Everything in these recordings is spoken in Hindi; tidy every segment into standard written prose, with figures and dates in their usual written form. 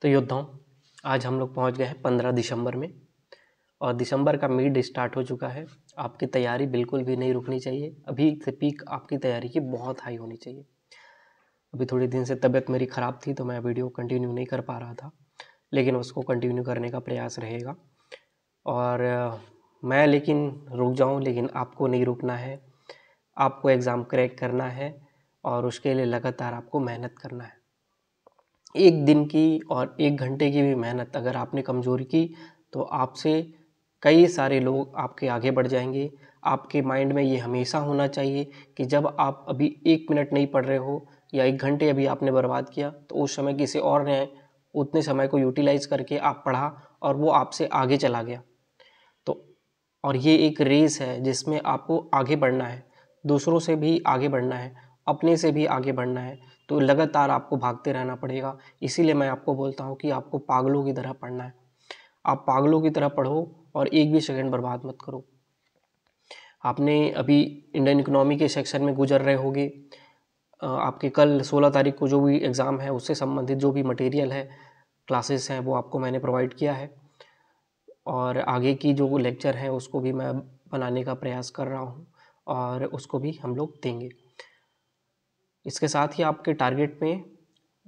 तो योद्धाओं, आज हम लोग पहुंच गए हैं 15 दिसंबर में और दिसंबर का मिड स्टार्ट हो चुका है। आपकी तैयारी बिल्कुल भी नहीं रुकनी चाहिए। अभी से पीक आपकी तैयारी की बहुत हाई होनी चाहिए। अभी थोड़े दिन से तबीयत मेरी ख़राब थी तो मैं वीडियो कंटिन्यू नहीं कर पा रहा था, लेकिन उसको कंटिन्यू करने का प्रयास रहेगा। और मैं लेकिन रुक जाऊं, लेकिन आपको नहीं रुकना है। आपको एग्ज़ाम क्रैक करना है और उसके लिए लगातार आपको मेहनत करना है। एक दिन की और एक घंटे की भी मेहनत अगर आपने कमज़ोरी की तो आपसे कई सारे लोग आपके आगे बढ़ जाएंगे। आपके माइंड में ये हमेशा होना चाहिए कि जब आप अभी 1 मिनट नहीं पढ़ रहे हो या 1 घंटे अभी आपने बर्बाद किया तो उस समय किसी और ने उतने समय को यूटिलाइज करके आप पढ़ा और वो आपसे आगे चला गया। तो और ये एक रेस है जिसमें आपको आगे बढ़ना है, दूसरों से भी आगे बढ़ना है, अपने से भी आगे बढ़ना है। तो लगातार आपको भागते रहना पड़ेगा। इसीलिए मैं आपको बोलता हूँ कि आपको पागलों की तरह पढ़ना है। आप पागलों की तरह पढ़ो और एक भी सेकंड बर्बाद मत करो। आपने अभी इंडियन इकोनॉमी के सेक्शन में गुजर रहे होगे। आपके कल 16 तारीख को जो भी एग्ज़ाम है उससे संबंधित जो भी मटेरियल है, क्लासेस हैं, वो आपको मैंने प्रोवाइड किया है और आगे की जो लेक्चर है उसको भी मैं बनाने का प्रयास कर रहा हूँ और उसको भी हम लोग देंगे। इसके साथ ही आपके टारगेट में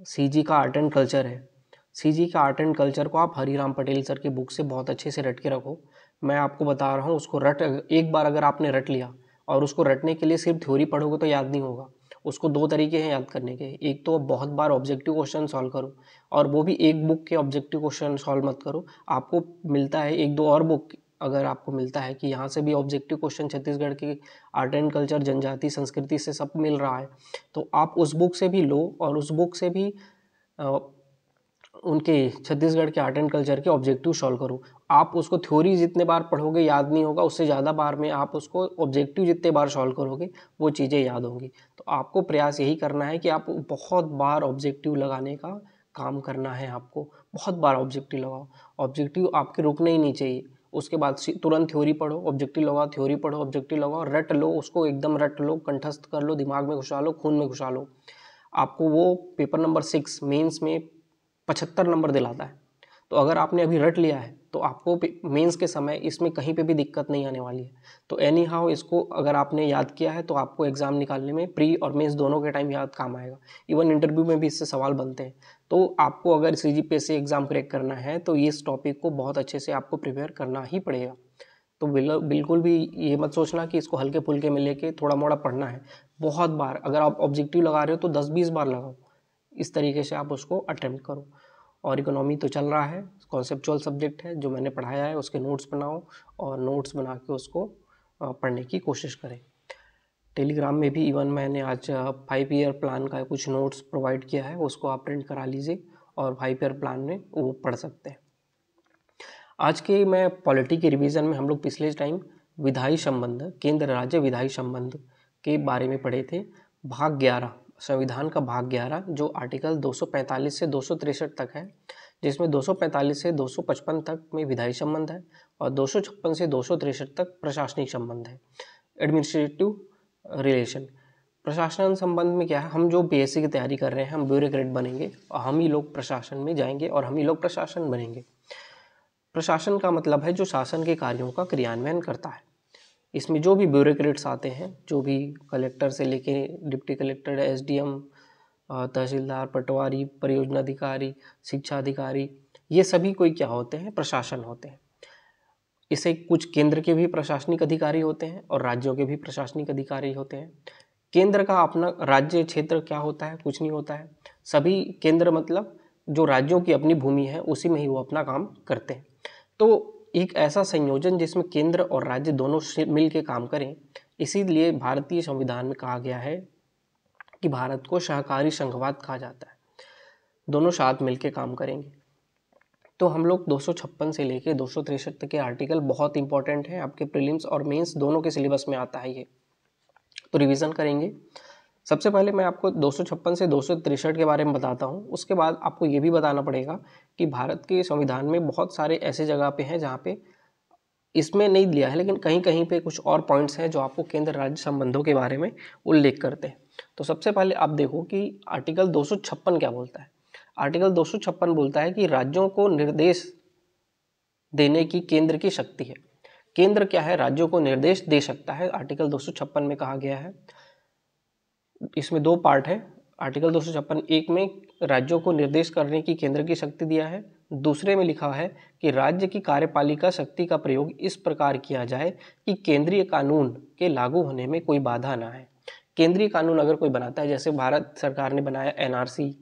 सीजी का आर्ट एंड कल्चर है। सीजी का आर्ट एंड कल्चर को आप हरीराम पटेल सर की बुक से बहुत अच्छे से रट के रखो। मैं आपको बता रहा हूँ, उसको एक बार अगर आपने रट लिया और उसको रटने के लिए सिर्फ थ्योरी पढ़ोगे तो याद नहीं होगा। उसको 2 तरीके हैं याद करने के। एक तो बहुत बार ऑब्जेक्टिव क्वेश्चन सॉल्व करो और वो भी एक बुक के ऑब्जेक्टिव क्वेश्चन सॉल्व मत करो। आपको मिलता है 1-2 और बुक, अगर आपको मिलता है कि यहाँ से भी ऑब्जेक्टिव क्वेश्चन छत्तीसगढ़ के आर्ट एंड कल्चर, जनजाति, संस्कृति से सब मिल रहा है तो आप उस बुक से भी लो और उस बुक से भी उनके छत्तीसगढ़ के आर्ट एंड कल्चर के ऑब्जेक्टिव सॉल्व करो। आप उसको थ्योरी जितने बार पढ़ोगे याद नहीं होगा, उससे ज़्यादा बार में आप उसको ऑब्जेक्टिव जितने बार सॉल्व करोगे वो चीज़ें याद होंगी। तो आपको प्रयास यही करना है कि आप बहुत बार ऑब्जेक्टिव लगाने का काम करना है। आपको बहुत बार ऑब्जेक्टिव लगाओ। ऑब्जेक्टिव आपके रुकने ही नहीं चाहिए। उसके बाद तुरंत थ्योरी पढ़ो, ऑब्जेक्टिव लगाओ, थ्योरी पढ़ो, ऑब्जेक्टिव लगाओ, रट लो उसको, एकदम रट लो, कंठस्थ कर लो, दिमाग में घुसा लो, खून में घुसा लो। आपको वो पेपर नंबर 6 मेंस में 75 नंबर दिलाता है। तो अगर आपने अभी रट लिया है तो आपको मेंस के समय इसमें कहीं पे भी दिक्कत नहीं आने वाली है। तो एनी हाउ इसको अगर आपने याद किया है तो आपको एग्ज़ाम निकालने में प्री और मेंस दोनों के टाइम याद काम आएगा। इवन इंटरव्यू में भी इससे सवाल बनते हैं। तो आपको अगर CGPA से एग्ज़ाम क्रैक करना है तो इस टॉपिक को बहुत अच्छे से आपको प्रिपेयर करना ही पड़ेगा। तो बिल्कुल भी ये मत सोचना कि इसको हल्के फुल्के में लेके थोड़ा मोड़ा पढ़ना है। बहुत बार अगर आप ऑब्जेक्टिव लगा रहे हो तो 10-20 बार लगाओ। इस तरीके से आप उसको अटेम्प्ट करो। और इकोनॉमी तो चल रहा है, कॉन्सेप्चुअल सब्जेक्ट है, जो मैंने पढ़ाया है उसके नोट्स बनाओ और नोट्स बना के उसको पढ़ने की कोशिश करें। टेलीग्राम में भी इवन मैंने आज 5 ईयर प्लान का कुछ नोट्स प्रोवाइड किया है, उसको आप प्रिंट करा लीजिए और 5 ईयर प्लान में वो पढ़ सकते हैं। आज के मैं पॉलिटी के रिवीजन में हम लोग पिछले टाइम विधायी संबंध, केंद्र राज्य विधायी संबंध के बारे में पढ़े थे। भाग 11, संविधान का भाग 11 जो आर्टिकल 245 से 263 तक है, जिसमें 245 से 255 तक में विधायी संबंध है और 256 से 263 तक प्रशासनिक संबंध है, एडमिनिस्ट्रेटिव रिलेशन। प्रशासन संबंध में क्या है, हम जो BSc की तैयारी कर रहे हैं, हम ब्यूरोक्रेट बनेंगे और हम ही लोग प्रशासन में जाएंगे और हम ही लोग प्रशासन बनेंगे। प्रशासन का मतलब है जो शासन के कार्यों का क्रियान्वयन करता है। इसमें जो भी ब्यूरोक्रेट्स आते हैं, जो भी कलेक्टर से लेके डिप्टी कलेक्टर, SDM, तहसीलदार, पटवारी, परियोजना अधिकारी, शिक्षा अधिकारी, ये सभी कोई क्या होते हैं, प्रशासन होते हैं। इसे कुछ केंद्र के भी प्रशासनिक अधिकारी होते हैं और राज्यों के भी प्रशासनिक अधिकारी होते हैं। केंद्र का अपना राज्य क्षेत्र क्या होता है, कुछ नहीं होता है। सभी केंद्र मतलब जो राज्यों की अपनी भूमि है उसी में ही वो अपना काम करते हैं। तो एक ऐसा संयोजन जिसमें केंद्र और राज्य दोनों मिल के काम करें, इसीलिए भारतीय संविधान में कहा गया है कि भारत को सहकारी संघवाद कहा जाता है। दोनों साथ मिल के काम करेंगे। तो हम लोग 256 से लेके 263 तक के आर्टिकल बहुत इंपॉर्टेंट है, आपके प्रीलिम्स और मेंस दोनों के सिलेबस में आता है ये। तो रिवीजन करेंगे। सबसे पहले मैं आपको 256 से 263 के बारे में बताता हूँ। उसके बाद आपको ये भी बताना पड़ेगा कि भारत के संविधान में बहुत सारे ऐसे जगह पे हैं जहाँ पे इसमें नहीं दिया है, लेकिन कहीं कहीं पे कुछ और पॉइंट्स हैं जो आपको केंद्र राज्य संबंधों के बारे में उल्लेख करते हैं। तो सबसे पहले आप देखो कि आर्टिकल 256 क्या बोलता है। आर्टिकल 256 बोलता है कि राज्यों को निर्देश देने की केंद्र की शक्ति है। केंद्र क्या है, राज्यों को निर्देश दे सकता है, आर्टिकल 256 में कहा गया है। इसमें दो पार्ट है। आर्टिकल 256 एक में राज्यों को निर्देश करने की केंद्र की शक्ति दिया है, दूसरे में लिखा है कि राज्य की कार्यपालिका शक्ति का प्रयोग इस प्रकार किया जाए कि केंद्रीय कानून के लागू होने में कोई बाधा ना आए। केंद्रीय कानून अगर कोई बनाता है, जैसे भारत सरकार ने बनाया एनआरसी,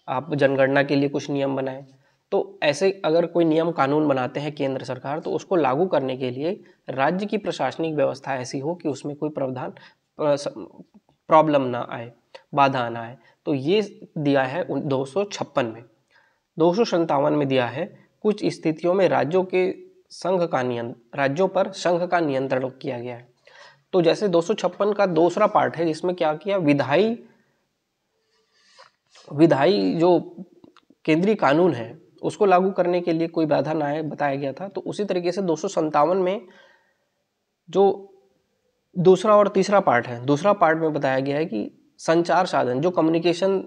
आप जनगणना के लिए कुछ नियम बनाए, तो ऐसे अगर कोई नियम कानून बनाते हैं केंद्र सरकार, तो उसको लागू करने के लिए राज्य की प्रशासनिक व्यवस्था ऐसी हो कि उसमें कोई प्रावधान प्रॉब्लम ना आए, बाधा ना आए। तो ये दिया है 256 में। 257 में दिया है कुछ स्थितियों में राज्यों पर संघ का नियंत्रण किया गया है। तो जैसे 256 का दूसरा पार्ट है जिसमें क्या किया, विधायी जो केंद्रीय कानून है उसको लागू करने के लिए कोई बाधा ना आए बताया गया था। तो उसी तरीके से 257 में जो दूसरा और तीसरा पार्ट है, दूसरा पार्ट में बताया गया है कि संचार साधन जो कम्युनिकेशन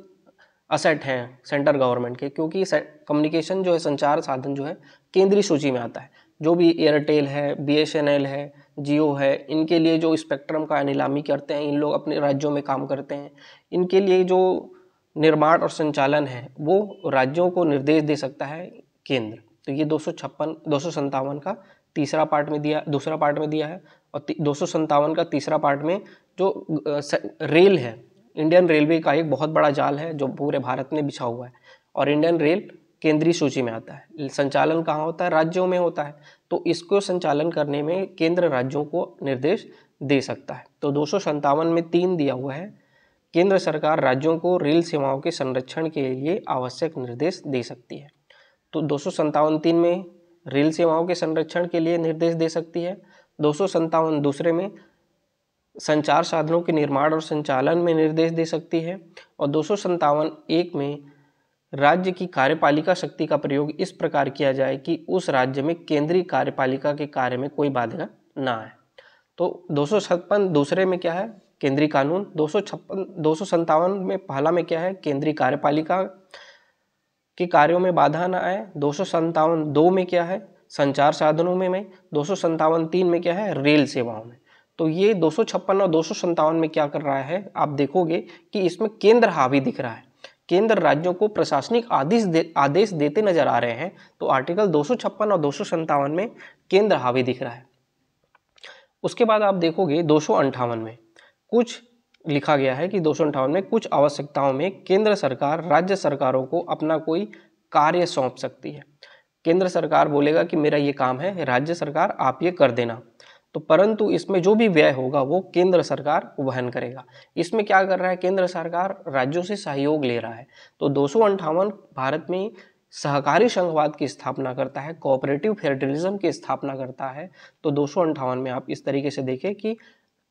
असेट हैं सेंट्रल गवर्नमेंट के, क्योंकि कम्युनिकेशन जो है, संचार साधन जो है केंद्रीय सूची में आता है। जो भी एयरटेल है, बीएसएनएल है, जियो है, इनके लिए जो स्पेक्ट्रम का नीलामी करते हैं, इन लोग अपने राज्यों में काम करते हैं, इनके लिए जो निर्माण और संचालन है वो राज्यों को निर्देश दे सकता है केंद्र। तो ये 257 का तीसरा पार्ट में दिया, दूसरा पार्ट में दिया है। और 257 का तीसरा पार्ट में जो रेल है, इंडियन रेलवे का एक बहुत बड़ा जाल है जो पूरे भारत में बिछा हुआ है, और इंडियन रेल केंद्रीय सूची में आता है। संचालन कहाँ होता है, राज्यों में होता है। तो इसको संचालन करने में केंद्र राज्यों को निर्देश दे सकता है। तो 257 में 3 दिया हुआ है, केंद्र सरकार राज्यों को रेल सेवाओं के संरक्षण के लिए आवश्यक निर्देश दे सकती है। तो 257(3) में रेल सेवाओं के संरक्षण के लिए निर्देश दे सकती है। 257 दूसरे में संचार साधनों के निर्माण और संचालन में निर्देश दे सकती है। और 257(1) में राज्य की कार्यपालिका शक्ति का प्रयोग इस प्रकार किया जाए कि उस राज्य में केंद्रीय कार्यपालिका के कार्य में कोई बाधा ना आए। तो 256 दूसरे में क्या है, केंद्रीय कानून। 257 में पहला में क्या है, केंद्रीय कार्यपालिका के कार्यों में बाधा ना आए। 257(2) में क्या है, संचार साधनों में 257(3) में क्या है, रेल सेवाओं में। तो ये 256 और 257 में क्या कर रहा है, आप देखोगे कि इसमें केंद्र हावी दिख रहा है, केंद्र राज्यों को प्रशासनिक आदेश देते नजर आ रहे हैं। तो आर्टिकल 256 और 257 में केंद्र हावी दिख रहा है। उसके बाद आप देखोगे 258 में कुछ लिखा गया है कि 258 में कुछ आवश्यकताओं में केंद्र सरकार राज्य सरकारों को अपना कोई कार्य सौंप सकती है। केंद्र सरकार बोलेगा कि मेरा ये काम है, राज्य सरकार आप ये कर देना, तो परंतु इसमें जो भी व्यय होगा वो केंद्र सरकार वहन करेगा। इसमें क्या कर रहा है, केंद्र सरकार राज्यों से सहयोग ले रहा है। तो 258 भारत में सहकारी संघवाद की स्थापना करता है, कोऑपरेटिव फेडरलिज्म की स्थापना करता है। तो 258 में आप इस तरीके से देखें कि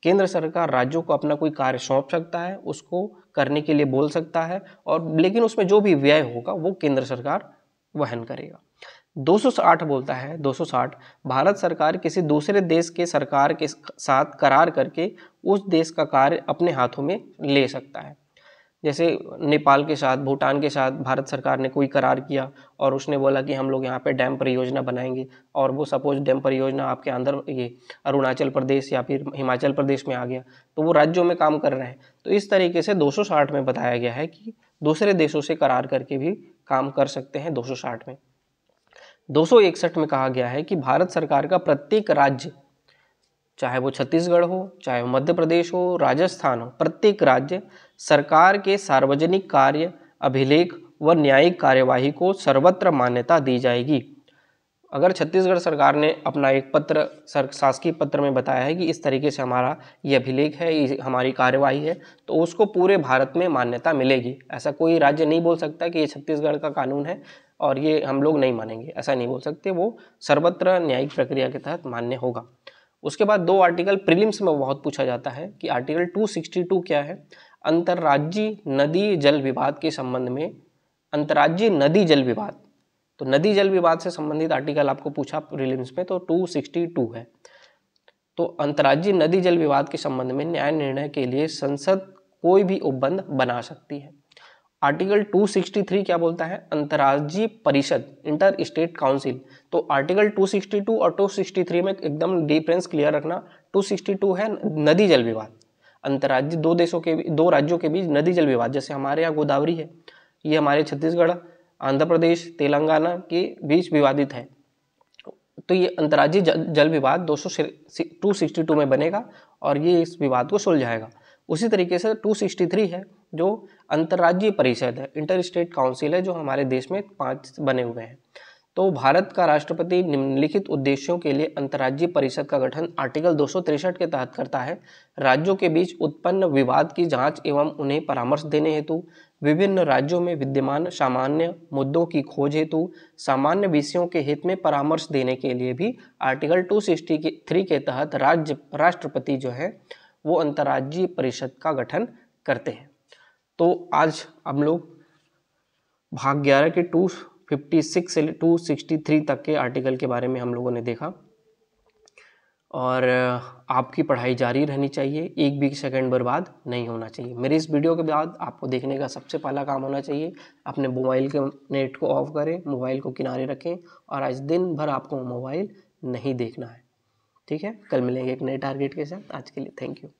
केंद्र सरकार राज्यों को अपना कोई कार्य सौंप सकता है, उसको करने के लिए बोल सकता है, और लेकिन उसमें जो भी व्यय होगा वो केंद्र सरकार वहन करेगा। 260 बोलता है, 260 भारत सरकार किसी दूसरे देश के सरकार के साथ करार करके उस देश का कार्य अपने हाथों में ले सकता है। जैसे नेपाल के साथ, भूटान के साथ भारत सरकार ने कोई करार किया और उसने बोला कि हम लोग यहाँ पे डैम परियोजना बनाएंगे, और वो सपोज डैम परियोजना आपके अंदर ये अरुणाचल प्रदेश या फिर हिमाचल प्रदेश में आ गया, तो वो राज्यों में काम कर रहे हैं। तो इस तरीके से 260 में बताया गया है कि दूसरे देशों से करार करके भी काम कर सकते हैं 260 में। 261 में कहा गया है कि भारत सरकार का प्रत्येक राज्य, चाहे वो छत्तीसगढ़ हो, चाहे वो मध्य प्रदेश हो, राजस्थान हो, प्रत्येक राज्य सरकार के सार्वजनिक कार्य, अभिलेख व न्यायिक कार्यवाही को सर्वत्र मान्यता दी जाएगी। अगर छत्तीसगढ़ सरकार ने अपना एक पत्र शासकीय पत्र में बताया है कि इस तरीके से हमारा ये अभिलेख है, ये हमारी कार्यवाही है, तो उसको पूरे भारत में मान्यता मिलेगी। ऐसा कोई राज्य नहीं बोल सकता कि ये छत्तीसगढ़ का कानून है और ये हम लोग नहीं मानेंगे, ऐसा नहीं बोल सकते। वो सर्वत्र न्यायिक प्रक्रिया के तहत मान्य होगा। उसके बाद 2 आर्टिकल प्रीलिम्स में बहुत पूछा जाता है कि आर्टिकल 262 क्या है, अंतर्राज्यीय नदी जल विवाद के संबंध में। अंतर्राज्यीय नदी जल विवाद, तो नदी जल विवाद से संबंधित आर्टिकल आपको पूछा प्रीलिम्स में, तो 262 है। तो अंतर्राज्यीय नदी जल विवाद के संबंध में न्याय निर्णय के लिए संसद कोई भी उपबंध बना सकती है। आर्टिकल 263 क्या बोलता है? अंतर्राज्यीय परिषद, इंटर स्टेट काउंसिल। तो आर्टिकल 262 और 263 में एकदम डिफरेंस क्लियर रखना। 262 है नदी जल विवाद, अंतर्राज्यीय दो राज्यों के बीच नदी जल विवाद, जैसे हमारे यहाँ गोदावरी है, ये हमारे छत्तीसगढ़, आंध्र प्रदेश, तेलंगाना के बीच विवादित है। तो ये अंतर्राज्यीय जल विवाद 262 में बनेगा और ये इस विवाद को सुलझाएगा। उसी तरीके से 263 है जो अंतर्राज्यीय परिषद है, इंटर स्टेट काउंसिल है, जो हमारे देश में 5 बने हुए हैं। तो भारत का राष्ट्रपति निम्नलिखित उद्देश्यों के लिए अंतर्राज्यीय परिषद का गठन आर्टिकल 263 के तहत करता है। राज्यों के बीच उत्पन्न विवाद की जांच एवं उन्हें परामर्श देने हेतु, विभिन्न राज्यों में विद्यमान सामान्य मुद्दों की खोज हेतु, सामान्य विषयों के हित में परामर्श देने के लिए भी आर्टिकल 263 के तहत राष्ट्रपति जो है वो अंतर्राज्यीय परिषद का गठन करते हैं। तो आज हम लोग भाग 11 के 256 से 263 तक के आर्टिकल के बारे में हम लोगों ने देखा, और आपकी पढ़ाई जारी रहनी चाहिए, एक भी सेकंड बर्बाद नहीं होना चाहिए। मेरे इस वीडियो के बाद आपको देखने का सबसे पहला काम होना चाहिए, अपने मोबाइल के नेट को ऑफ करें, मोबाइल को किनारे रखें और आज दिन भर आपको मोबाइल नहीं देखना है। ठीक है, कल मिलेंगे एक नए टारगेट के साथ। आज के लिए थैंक यू।